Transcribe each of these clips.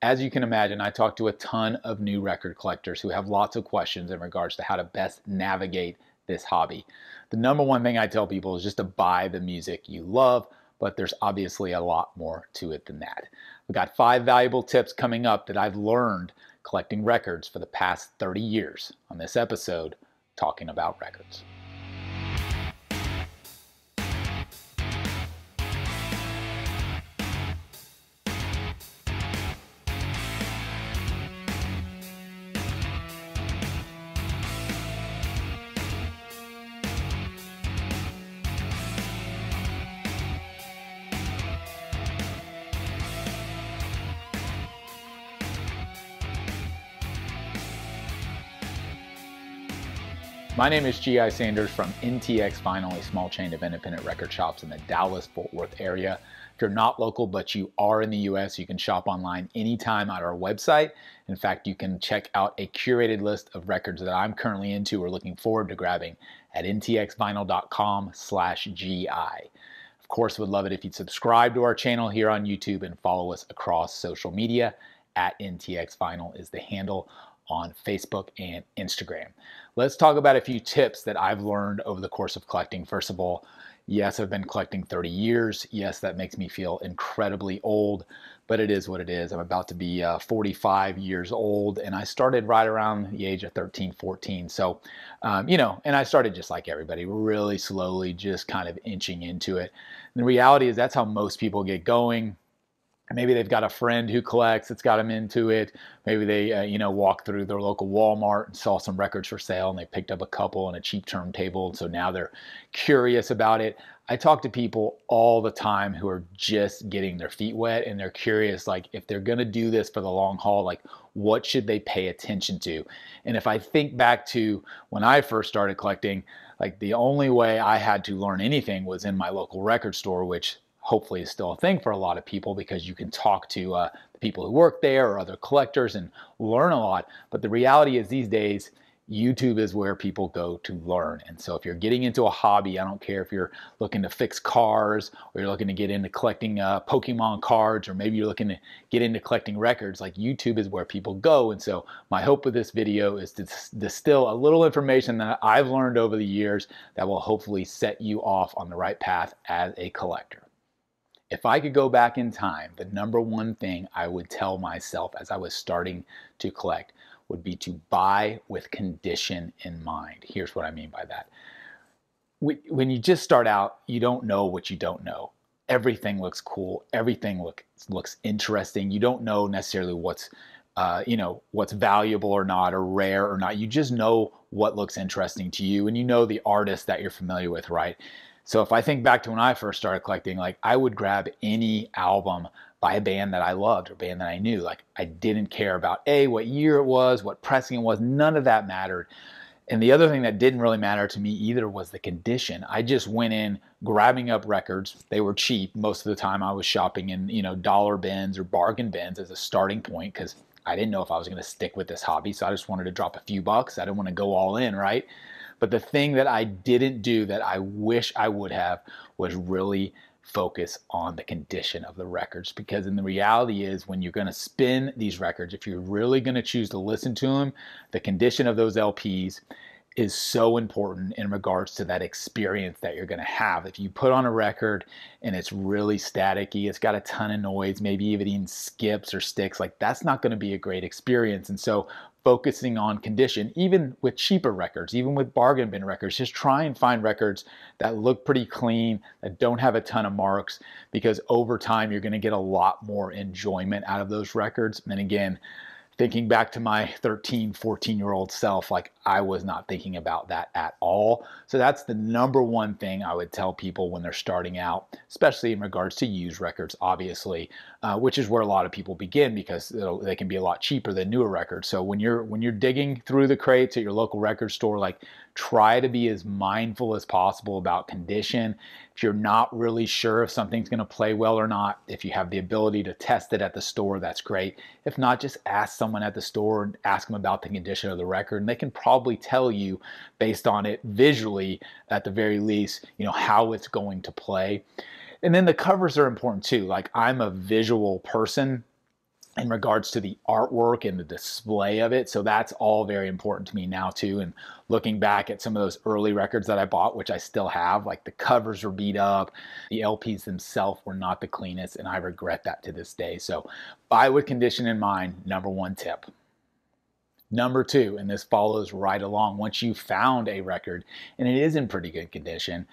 As you can imagine, I talk to a ton of new record collectors who have lots of questions in regards to how to best navigate this hobby. The number one thing I tell people is just to buy the music you love, but there's obviously a lot more to it than that. We've got 5 valuable tips coming up that I've learned collecting records for the past 30 years on this episode, Talking About Records. My name is G.I. Sanders from NTX Vinyl, a small chain of independent record shops in the Dallas-Fort Worth area. If you're not local, but you are in the U.S., you can shop online anytime at our website. In fact, you can check out a curated list of records that I'm currently into or looking forward to grabbing at ntxvinyl.com/GI. Of course, would love it if you'd subscribe to our channel here on YouTube and follow us across social media. At NTX Vinyl is the handle on Facebook and Instagram. Let's talk about a few tips that I've learned over the course of collecting. First of all, yes, I've been collecting 30 years. Yes, that makes me feel incredibly old, but it is what it is. I'm about to be 45 years old, and I started right around the age of 13, 14. So, and I started just like everybody, really slowly, just kind of inching into it. And the reality is that's how most people get going. Maybe they've got a friend who collects that's got them into it. Maybe they, walk through their local Walmart and saw some records for sale and they picked up a couple on a cheap turntable. And so now they're curious about it. I talk to people all the time who are just getting their feet wet and they're curious, like if they're going to do this for the long haul, like what should they pay attention to? And if I think back to when I first started collecting, like the only way I had to learn anything was in my local record store, which hopefully is still a thing for a lot of people because you can talk to the people who work there or other collectors and learn a lot. But the reality is these days, YouTube is where people go to learn. And so if you're getting into a hobby, I don't care if you're looking to fix cars or you're looking to get into collecting Pokemon cards, or maybe you're looking to get into collecting records, like YouTube is where people go. And so my hope with this video is to distill a little information that I've learned over the years that will hopefully set you off on the right path as a collector. If I could go back in time, the number one thing I would tell myself as I was starting to collect would be to buy with condition in mind. Here's what I mean by that. When you just start out, you don't know what you don't know. Everything looks cool. Everything looks interesting. You don't know necessarily what's valuable or not, or rare or not. You just know what looks interesting to you, and you know the artist that you're familiar with, right? So if I think back to when I first started collecting, like I would grab any album by a band that I loved or band that I knew. Like I didn't care about what year it was, what pressing it was, none of that mattered. And the other thing that didn't really matter to me either was the condition. I just went in grabbing up records. They were cheap. Most of the time I was shopping in, dollar bins or bargain bins as a starting point because I didn't know if I was going to stick with this hobby. So I just wanted to drop a few bucks. I didn't want to go all in, right? But the thing that I didn't do that I wish I would have was really focus on the condition of the records. Because in the reality is when you're going to spin these records, if you're really going to choose to listen to them, the condition of those LPs is so important in regards to that experience that you're going to have. If you put on a record and it's really staticky, it's got a ton of noise, maybe even skips or sticks, like that's not going to be a great experience. And so focusing on condition, even with cheaper records, even with bargain bin records, just try and find records that look pretty clean, that don't have a ton of marks, because over time you're going to get a lot more enjoyment out of those records. And again, thinking back to my 13, 14-year-old self, like I was not thinking about that at all. So that's the number one thing I would tell people when they're starting out, especially in regards to used records, obviously, which is where a lot of people begin because they can be a lot cheaper than newer records. So when you're digging through the crates at your local record store, like try to be as mindful as possible about condition. If you're not really sure if something's going to play well or not, if you have the ability to test it at the store, that's great. If not, just ask someone at the store and ask them about the condition of the record, and they can probably tell you based on it visually, at the very least, how it's going to play. And then the covers are important too. Like I'm a visual person. in regards to the artwork and the display of it. So that's all very important to me now too. And looking back at some of those early records that I bought, which I still have, like the covers were beat up, the LPs themselves were not the cleanest, and I regret that to this day. So buy with condition in mind, number one tip. Number two, and this follows right along, once you found a record and it is in pretty good condition,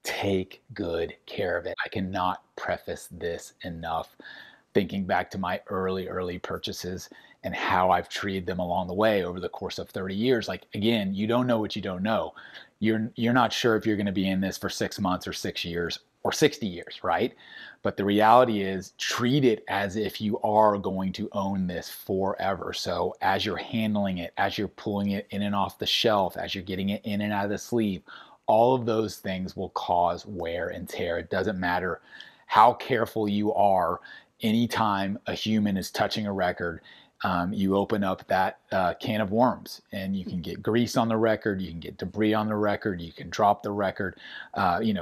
take good care of it. I cannot preface this enough. Thinking back to my early purchases and how I've treated them along the way over the course of 30 years. Like, again, you don't know what you don't know. You're not sure if you're going to be in this for 6 months or 6 years or 60 years, right? But the reality is, treat it as if you are going to own this forever. So as you're handling it, as you're pulling it in and off the shelf, as you're getting it in and out of the sleeve, all of those things will cause wear and tear. It doesn't matter how careful you are. Anytime a human is touching a record, you open up that can of worms, and you can get grease on the record, you can get debris on the record, you can drop the record,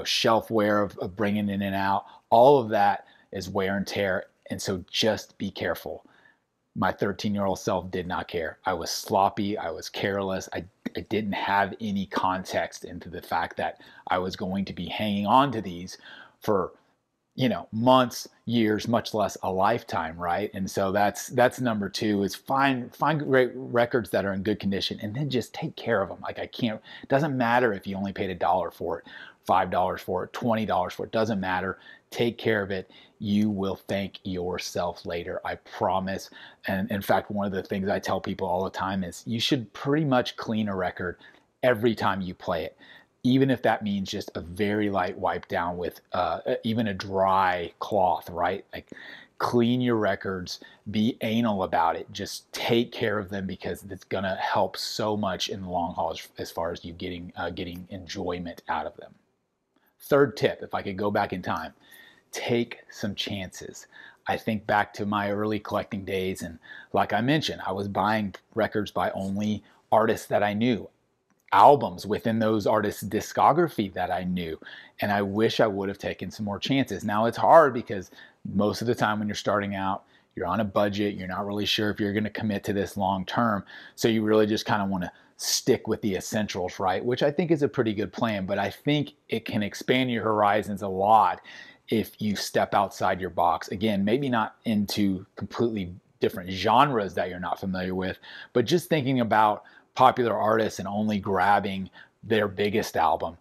shelf wear of bringing in and out. All of that is wear and tear, and so just be careful. My 13-year-old self did not care. I was sloppy, I was careless, I didn't have any context into the fact that I was going to be hanging on to these for months, years, much less a lifetime, right? And so that's number two, is find great records that are in good condition, and then just take care of them. Like, it doesn't matter if you only paid $1 for it, $5 for it, $20 for it, doesn't matter. Take care of it. You will thank yourself later, I promise. And in fact, one of the things I tell people all the time is you should pretty much clean a record every time you play it, even if that means just a very light wipe down with even a dry cloth, right? Like, clean your records, be anal about it, just take care of them, because it's gonna help so much in the long haul as far as you getting enjoyment out of them. Third tip, if I could go back in time, take some chances. I think back to my early collecting days, and like I mentioned, I was buying records by only artists that I knew, albums within those artists' discography that I knew, and I wish I would have taken some more chances. Now, it's hard because most of the time when you're starting out, you're on a budget, you're not really sure if you're going to commit to this long term, so you really just kind of want to stick with the essentials, right? Which I think is a pretty good plan, but I think it can expand your horizons a lot if you step outside your box. Again, maybe not into completely different genres that you're not familiar with, but just thinking about popular artists and only grabbing their biggest album,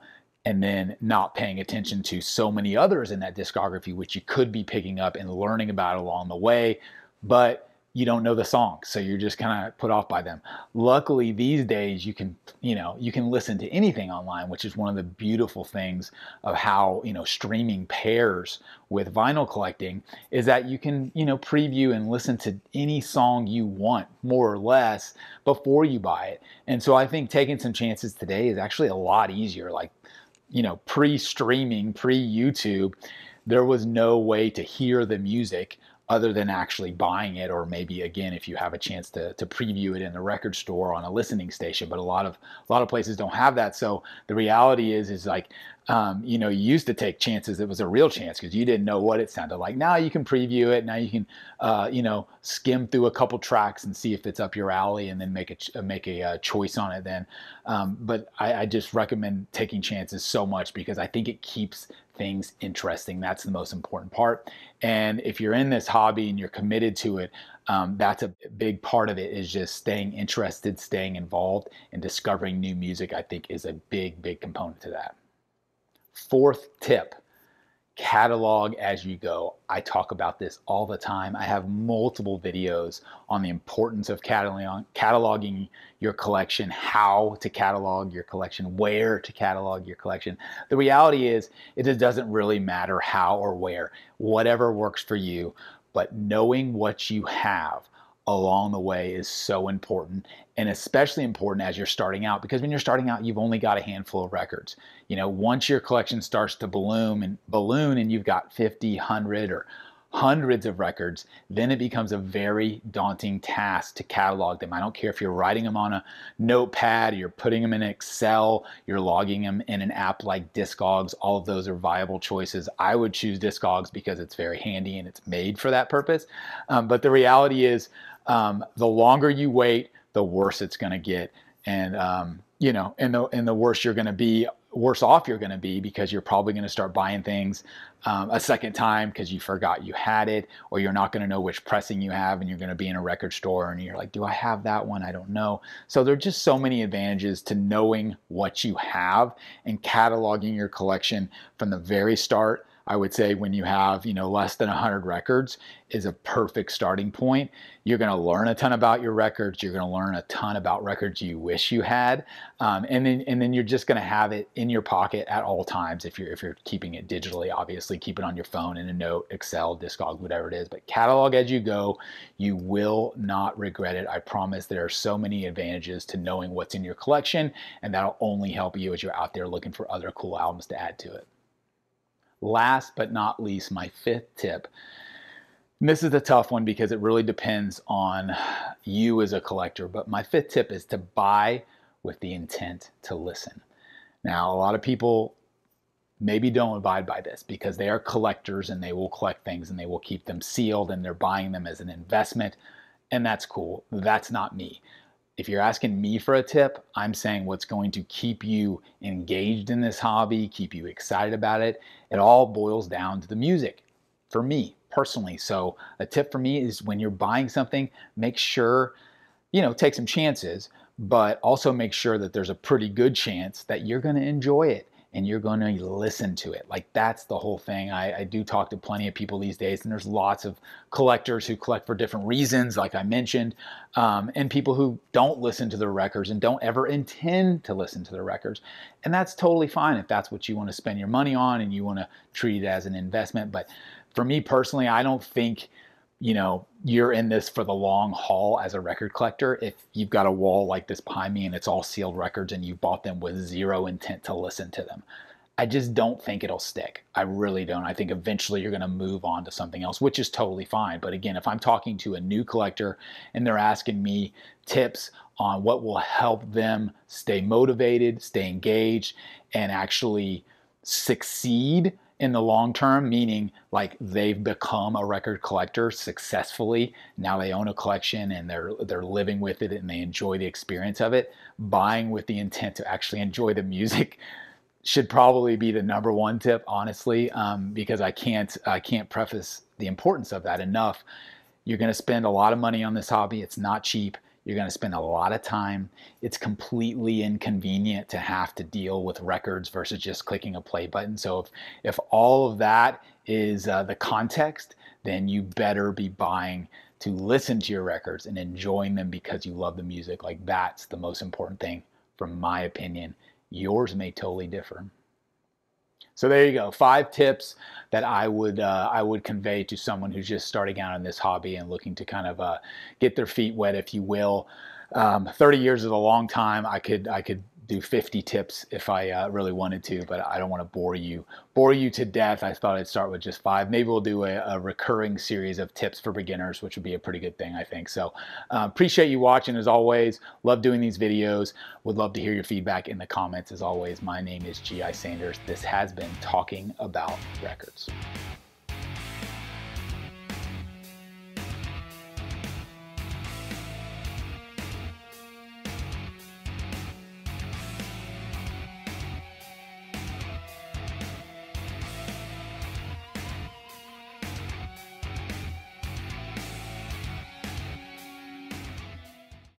and then not paying attention to so many others in that discography, which you could be picking up and learning about along the way, but you don't know the songs, so you're just kind of put off by them. Luckily, these days you can listen to anything online, which is one of the beautiful things of how streaming pairs with vinyl collecting, is that you can preview and listen to any song you want, more or less, before you buy it. And so I think taking some chances today is actually a lot easier. Like, pre-streaming, pre-YouTube, there was no way to hear the music other than actually buying it, or maybe, again, if you have a chance to preview it in the record store on a listening station. But a lot of places don't have that. So the reality is like, you used to take chances. It was a real chance because you didn't know what it sounded like. Now you can preview it. Now you can, skim through a couple tracks and see if it's up your alley, and then make a choice on it then. But I just recommend taking chances so much, because I think it keeps things interesting. That's the most important part. And if you're in this hobby and you're committed to it, that's a big part of it, is just staying interested, staying involved, and discovering new music, I think, is a big component to that. Fourth tip, catalog as you go. I talk about this all the time. I have multiple videos on the importance of cataloging your collection, how to catalog your collection, where to catalog your collection. The reality is, it just doesn't really matter how or where, whatever works for you, but knowing what you have along the way is so important, and especially important as you're starting out, because when you're starting out, you've only got a handful of records. Once your collection starts to balloon and you've got 50, 100, or hundreds of records, then it becomes a very daunting task to catalog them. I don't care if you're writing them on a notepad, you're putting them in Excel, you're logging them in an app like Discogs. All of those are viable choices. I would choose Discogs because it's very handy and it's made for that purpose. But the reality is, the longer you wait, the worse it's going to get. And, and the worse you're going to be, worse off you're going to be, because you're probably going to start buying things a second time because you forgot you had it, or you're not going to know which pressing you have, and you're going to be in a record store and you're like, do I have that one? I don't know. So there are just so many advantages to knowing what you have and cataloging your collection from the very start. I would say when you have, less than 100 records is a perfect starting point. You're going to learn a ton about your records. You're going to learn a ton about records you wish you had. And then you're just going to have it in your pocket at all times. If you're keeping it digitally, obviously keep it on your phone in a note, Excel, Discog, whatever it is, but catalog as you go. You will not regret it. I promise. There are so many advantages to knowing what's in your collection, and that'll only help you as you're out there looking for other cool albums to add to it. Last but not least, my fifth tip. And this is a tough one because it really depends on you as a collector, but my fifth tip is to buy with the intent to listen. Now, a lot of people maybe don't abide by this because they are collectors and they will collect things and they will keep them sealed and they're buying them as an investment, and that's cool. That's not me. If you're asking me for a tip, I'm saying what's going to keep you engaged in this hobby, keep you excited about it. It all boils down to the music for me personally. So a tip for me is when you're buying something, make sure, take some chances, but also make sure that there's a pretty good chance that you're going to enjoy it and you're going to listen to it. Like, that's the whole thing. I do talk to plenty of people these days, and there's lots of collectors who collect for different reasons, like I mentioned, and people who don't listen to their records and don't ever intend to listen to their records. And that's totally fine if that's what you want to spend your money on and you want to treat it as an investment. But for me personally, I don't think you're in this for the long haul as a record collector. If you've got a wall like this behind me and it's all sealed records and you bought them with zero intent to listen to them, I just don't think it'll stick. I really don't. I think eventually you're going to move on to something else, which is totally fine. But again, if I'm talking to a new collector and they're asking me tips on what will help them stay motivated, stay engaged, and actually succeed in the long term, meaning like they've become a record collector successfully, now they own a collection and they're living with it and they enjoy the experience of it, buying with the intent to actually enjoy the music should probably be the number one tip, honestly, because I can't preface the importance of that enough. You're going to spend a lot of money on this hobby. It's not cheap. You're going to spend a lot of time. It's completely inconvenient to have to deal with records versus just clicking a play button. So if all of that is the context, then you better be buying to listen to your records and enjoying them because you love the music. Like, that's the most important thing, from my opinion. Yours may totally differ. So there you go, 5 tips that I would convey to someone who's just starting out in this hobby and looking to kind of get their feet wet, if you will. 30 years is a long time. I could do 50 tips if I really wanted to, but I don't want to bore you to death. I thought I'd start with just 5. Maybe we'll do a recurring series of tips for beginners, which would be a pretty good thing, I think. So appreciate you watching as always. Love doing these videos. Would love to hear your feedback in the comments as always. My name is G.I. Sanders. This has been Talking About Records.